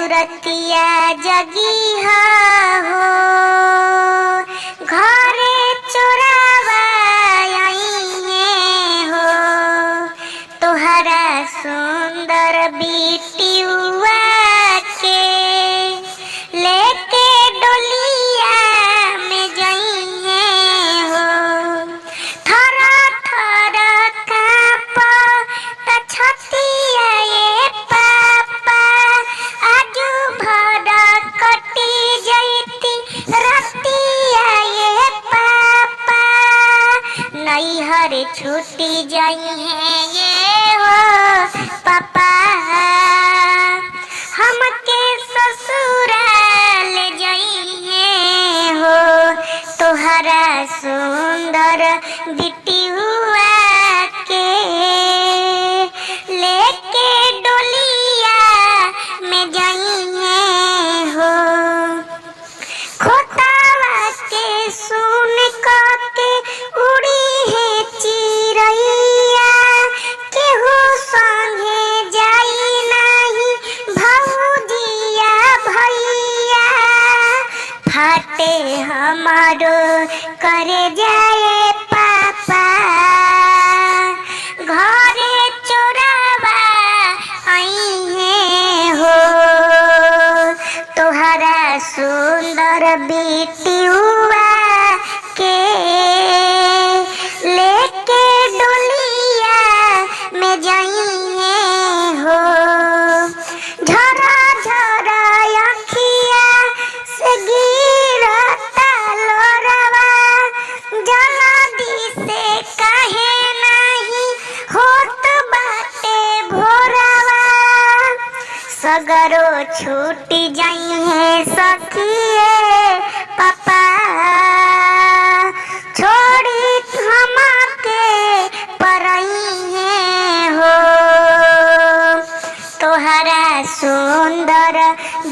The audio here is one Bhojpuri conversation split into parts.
सुरतिया जगी हो घरे चोरावा आईने हो तोहरा सुंदर बिटियुआ के लेके डोलिया में जइने हो थरा थरा कांपता छतिया ये पापा आजू भरा कटी जइती रतिया ये पापा नैहर छूटी जाई है ये हो पापा हमके ससुराल जाइए हो तोहरा सुंदर बिटियुआ के लेके डोलिया में जाइए हो खोतावा के सुन के उड़ी है चिरैया केहू संगे जाई नहीं भौजिया भैया फाटे हमारो करे जाए पापा घरे चोरावा आईहे हो तोहरा सुंदर बिटियुआ के लेके डोलिया में जाइए हो झरा झरा अखिया से गिरता लोरवा जल्दी से काहे नहीं होत बाटे भोरवा सगरो छूट जाई है सखिए पापा छोड़ी हमके परई है हो तोहरा सुंदर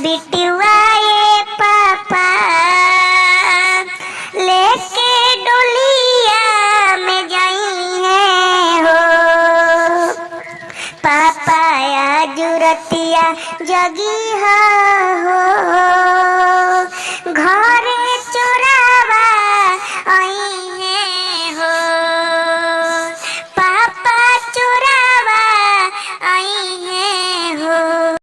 बिटियुआ